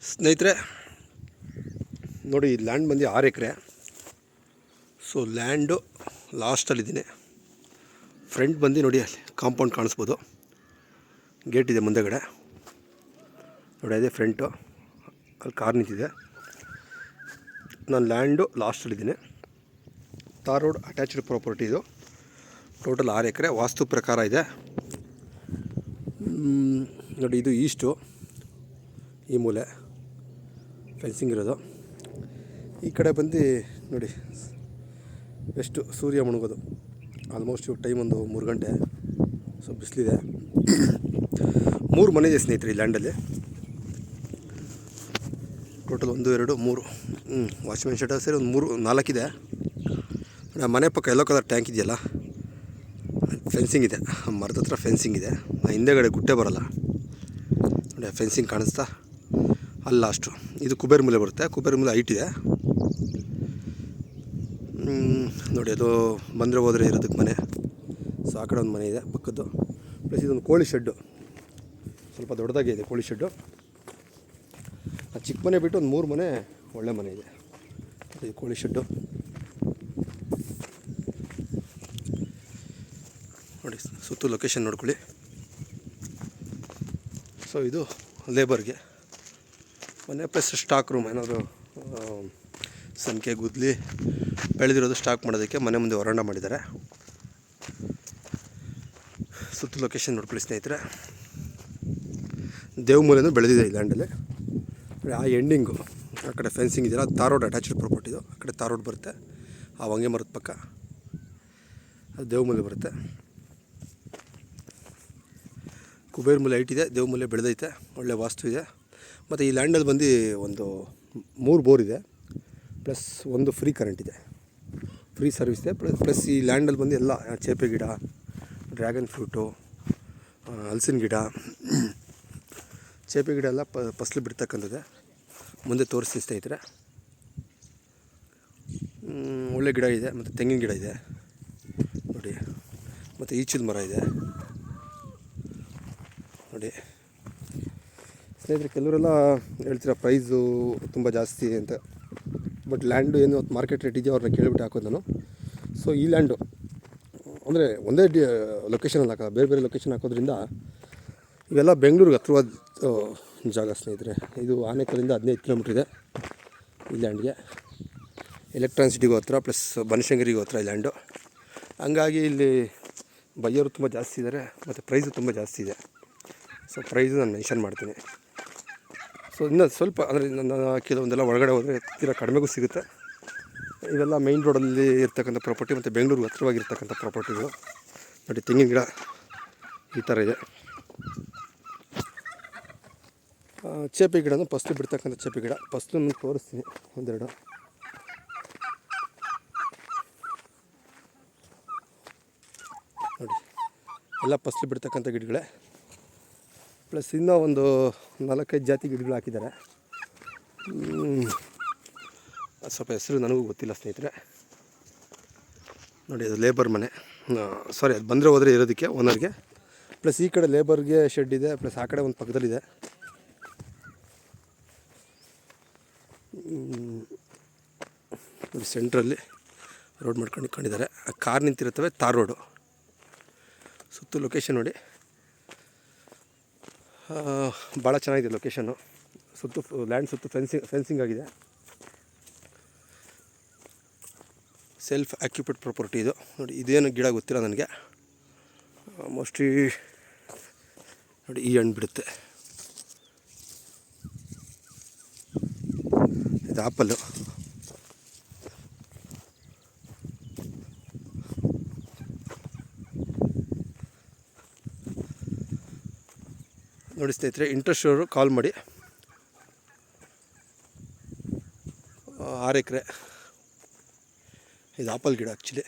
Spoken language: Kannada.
ಸ್ನೇಹಿತರೆ ನೋಡಿ, ಲ್ಯಾಂಡ್ ಬಂದು 6 ಎಕರೆ. ಸೊ ಲ್ಯಾಂಡು ಲಾಸ್ಟಲ್ಲಿದ್ದೀನಿ. ಫ್ರಂಟ್ ಬಂದು ನೋಡಿ, ಅಲ್ಲಿ ಕಾಂಪೌಂಡ್ ಕಾಣಿಸ್ಬೋದು, ಗೇಟ್ ಇದೆ ಮುಂದೆಗಡೆ ನೋಡಿ, ಅದೇ ಫ್ರಂಟು. ಅಲ್ಲಿ ಕಾರ್ ನಿಂತಿದೆ. ನಾನು ಲ್ಯಾಂಡು ಲಾಸ್ಟಲ್ಲಿದ್ದೀನಿ. ತಾರ್ ರೋಡ್ ಅಟ್ಯಾಚ್ಡ್ ಪ್ರಾಪರ್ಟಿ ಇದು. ಟೋಟಲ್ 6 ಎಕರೆ ವಾಸ್ತು ಪ್ರಕಾರ ಇದೆ ನೋಡಿ. ಇದು ಈಸ್ಟು, ಈ ಮೂಲೆ ಫೆನ್ಸಿಂಗ್ ಇರೋದು. ಈ ಕಡೆ ಬಂದು ನೋಡಿ, ಎಷ್ಟು ಸೂರ್ಯ ಮುಳುಗೋದು. ಆಲ್ಮೋಸ್ಟ್ ಟೈಮ್ ಒಂದು 3 ಗಂಟೆ. ಸೊ ಬಿಸಿಲಿದೆ. 3 ಮನೆ ಇದೆ ಸ್ನೇಹಿತರೆ ಈ ಲ್ಯಾಂಡಲ್ಲಿ. ಟೋಟಲ್ 1 2 3 ವಾಚ್ಮೆನ್ ಶೆಡ್ ಸೇರಿ ಒಂದು 4 ಇದೆ. ಮನೆ ಪಕ್ಕ ಯೆಲ್ಲೋ ಕಲರ್ ಟ್ಯಾಂಕ್ ಇದೆಯಲ್ಲ, ಫೆನ್ಸಿಂಗ್ ಇದೆ. ಮರದ ಹತ್ರ ಫೆನ್ಸಿಂಗ್ ಇದೆ. ಹಿಂದೆಗಡೆ ಗುಟ್ಟೆ ಬರೋಲ್ಲ ನೋಡಿ, ಫೆನ್ಸಿಂಗ್ ಕಾಣಿಸ್ತಾ ಅಲ್ಲ ಅಷ್ಟು. ಇದು ಕುಬೇರ್ ಮೂಲೆ ಬರುತ್ತೆ. ಕುಬೇರ್ ಮೂಲೆ ಹೈಟ್ ಇದೆ ನೋಡಿ. ಅದು ಬಂದರೆ ಹೋದರೆ ಇರೋದಕ್ಕೆ ಮನೆ. ಸೊ ಆ ಕಡೆ ಒಂದು ಮನೆ ಇದೆ ಪಕ್ಕದ್ದು. ಪ್ಲಸ್ ಇದೊಂದು ಕೋಳಿ ಶೆಡ್ಡು, ಸ್ವಲ್ಪ ದೊಡ್ಡದಾಗಿ ಇದೆ ಕೋಳಿ ಶೆಡ್ಡು. ಆ ಚಿಕ್ಕ ಮನೆ ಬಿಟ್ಟು ಒಂದು 3 ಮನೆ ಒಳ್ಳೆ ಮನೆ ಇದೆ. ಇದು ಕೋಳಿ ಶೆಡ್ಡು ನೋಡಿ. ಸುತ್ತು ಲೊಕೇಶನ್ ನೋಡ್ಕೊಳ್ಳಿ. ಸೊ ಇದು ಲೇಬರ್ಗೆ ಮನೆ ಪ್ಲಸ್ ಸ್ಟಾಕ್ ರೂಮ್. ಏನಾದರೂ ಸಂಖ್ಯೆ ಗುದ್ಲಿ ಬೆಳೆದಿರೋದು ಸ್ಟಾಕ್ ಮಾಡೋದಕ್ಕೆ ಮನೆ ಮುಂದೆ ವರಾಂಡ ಮಾಡಿದ್ದಾರೆ. ಸುತ್ತು ಲೊಕೇಶನ್ ನೋಡ್ಕೊಳ್ಳಿ ಸ್ನೇಹಿತರೆ. ದೇವಮೂಲೆನೂ ಬೆಳೆದಿದೆ ಈ ಲ್ಯಾಂಡಲ್ಲಿ. ಆ ಎಂಡಿಂಗು ಆ ಕಡೆ ಫೆನ್ಸಿಂಗ್ ಇದೆಯಲ್ಲ, ತಾರ್ ರೋಡ್ ಅಟ್ಯಾಚ್ಡ್ ಪ್ರಾಪರ್ಟಿದು. ಆ ಕಡೆ ತಾರ್ ರೋಡ್ ಬರುತ್ತೆ. ಆ ಹೊಂಗೆ ಮರದ ಪಕ್ಕ ಅದು ದೇವಮೂಲೆ ಬರುತ್ತೆ. ಕುಬೇರ್ ಮೂಲೆ ಹೈಟ್ ಇದೆ, ದೇವಮೂಲೆ ಬೆಳೆದೈತೆ, ಒಳ್ಳೆ ವಾಸ್ತು ಇದೆ. ಮತ್ತು ಈ ಲ್ಯಾಂಡಲ್ಲಿ ಬಂದು ಒಂದು 3 ಬೋರ್ ಇದೆ, ಪ್ಲಸ್ 1 ಫ್ರೀ ಕರೆಂಟ್ ಇದೆ, ಫ್ರೀ ಸರ್ವಿಸ್ ಇದೆ. ಪ್ಲಸ್ ಈ ಲ್ಯಾಂಡಲ್ಲಿ ಬಂದು ಎಲ್ಲ ಚೇಪೆ ಗಿಡ, ಡ್ರ್ಯಾಗನ್ ಫ್ರೂಟು, ಹಲಸಿನ ಗಿಡ, ಚೇಪೆ ಗಿಡ ಎಲ್ಲ ಫಸಲು ಬಿಡ್ತಕ್ಕಂಥದ್ದೇ. ಮುಂದೆ ತೋರಿಸ್ತೀನಿ ಸ್ನೇಹಿತರೆ. ಒಳ್ಳೆ ಗಿಡ ಇದೆ. ಮತ್ತು ತೆಂಗಿನ ಗಿಡ ಇದೆ ನೋಡಿ. ಮತ್ತು ಈಚಿನ ಮರ ಇದೆ ನೋಡಿ ಸ್ನೇಹಿತರೆ. ಕೆಲವರೆಲ್ಲ ಹೇಳ್ತೀರ ಪ್ರೈಸು ತುಂಬ ಜಾಸ್ತಿ ಅಂತ. ಬಟ್ ಲ್ಯಾಂಡು ಏನು ಮಾರ್ಕೆಟ್ ರೇಟ್ ಇದೆಯೋ ಅವ್ರನ್ನ ಕೇಳಿಬಿಟ್ಟು ಹಾಕೋದು ನಾನು. ಸೊ ಈ ಲ್ಯಾಂಡು ಅಂದರೆ ಒಂದೇ ಲೊಕೇಶನಲ್ಲಿ ಹಾಕೋದು, ಬೇರೆ ಬೇರೆ ಲೊಕೇಶನ್ ಹಾಕೋದ್ರಿಂದ ಇವೆಲ್ಲ ಬೆಂಗಳೂರಿಗೆ ಹತ್ರವಾದ ಜಾಗ ಸ್ನೇಹಿತರೆ. ಇದು ಆನೇಕಲ್ಲಿಂದ 15 ಕಿಲೋಮೀಟ್ರ್ ಇದೆ ಈ ಲ್ಯಾಂಡ್ಗೆ. ಎಲೆಕ್ಟ್ರಾನ್ ಸಿಟಿಗೂ ಹತ್ರ, ಪ್ಲಸ್ ಬನಶಂಕರಿಗೂ ಹತ್ರ ಈ ಲ್ಯಾಂಡು. ಹಂಗಾಗಿ ಇಲ್ಲಿ ಬೈಯೋರು ತುಂಬ ಜಾಸ್ತಿ ಇದ್ದಾರೆ, ಮತ್ತು ಪ್ರೈಸು ತುಂಬ ಜಾಸ್ತಿ ಇದೆ. ಸೊ ಪ್ರೈಸು ನಾನು ಮೆನ್ಷನ್ ಮಾಡ್ತೀನಿ. ಸೊ ಇನ್ನೂ ಸ್ವಲ್ಪ ಅಂದರೆ ನನ್ನ ಕೆಲವೊಂದೆಲ್ಲ ಒಳಗಡೆ ಹೋದರೆ ತೀರಾ ಕಡಿಮೆಗೂ ಸಿಗುತ್ತೆ. ಇವೆಲ್ಲ ಮೈನ್ ರೋಡಲ್ಲಿ ಇರ್ತಕ್ಕಂಥ ಪ್ರಾಪರ್ಟಿ, ಮತ್ತು ಬೆಂಗಳೂರಿಗೆ ಹತ್ರವಾಗಿರ್ತಕ್ಕಂಥ ಪ್ರಾಪರ್ಟಿಗಳು ನೋಡಿ. ತೆಂಗಿನ ಗಿಡ ಈ ಥರ ಇದೆ. ಚೇಪೆ ಗಿಡನೂ ಫಸ್ಟು ಬಿಡ್ತಕ್ಕಂಥ ಚೇಪೆ ಗಿಡ. ಫಸ್ಟು ನಾನು ತೋರಿಸ್ತೀನಿ ಒಂದೆರಡು. ನೋಡಿ, ಎಲ್ಲ ಫಸ್ಲು ಬಿಡ್ತಕ್ಕಂಥ ಗಿಡಗಳೇ. ಪ್ಲಸ್ ಇನ್ನೂ ಒಂದು 4-5 ಜಾತಿ ಗಿಡಗಳು ಹಾಕಿದ್ದಾರೆ. ಸ್ವಲ್ಪ ಹೆಸರು ನನಗೂ ಗೊತ್ತಿಲ್ಲ ಸ್ನೇಹಿತರೆ. ನೋಡಿ, ಅದು ಲೇಬರ್ ಮನೆ. ಸಾರಿ, ಅದು ಬಂದರೆ ಹೋದರೆ ಇರೋದಕ್ಕೆ ಓನರ್ಗೆ. ಪ್ಲಸ್ ಈ ಕಡೆ ಲೇಬರ್ಗೆ ಶೆಡ್ ಇದೆ. ಪ್ಲಸ್ ಆ ಕಡೆ ಒಂದು ಪಕ್ಕದಲ್ಲಿದೆ. ನೋಡಿ, ಸೆಂಟ್ರಲ್ಲಿ ರೋಡ್ ಮಾಡ್ಕೊಂಡು ಇಟ್ಕೊಂಡಿದ್ದಾರೆ. ಆ ಕಾರ್ ನಿಂತಿರುತ್ತವೆ, ತಾರ್ ರೋಡು. ಸುತ್ತು ಲೊಕೇಶನ್ ನೋಡಿ, ಭಾಳ ಚೆನ್ನಾಗಿದೆ ಲೊಕೇಶನ್ನು. ಸುತ್ತು ಲ್ಯಾಂಡ್ ಸುತ್ತು ಫೆನ್ಸಿಂಗ್ ಆಗಿದೆ. ಸೆಲ್ಫ್ ಆಕ್ಯುಪೈಡ್ ಪ್ರಾಪರ್ಟಿ ಇದು ನೋಡಿ. ಇದೇನು ಗಿಡ ಗೊತ್ತಿಲ್ಲ ನನಗೆ. ಮೋಸ್ಟ್ಲಿ ನೋಡಿ, ಈ ಹಣ್ಣು ಬಿಡುತ್ತೆ. ಇದು ಆಪಲ್ಲು. ನೋಡಿ ಸ್ನೇಹಿತರೆ, ಇಂಟ್ರೆಸ್ಟ್ ಅವರು ಕಾಲ್ ಮಾಡಿ. 6 ಎಕರೆ ಇದು ಆಪಲ್ ಗಿಡ ಆ್ಯಕ್ಚುಲಿ.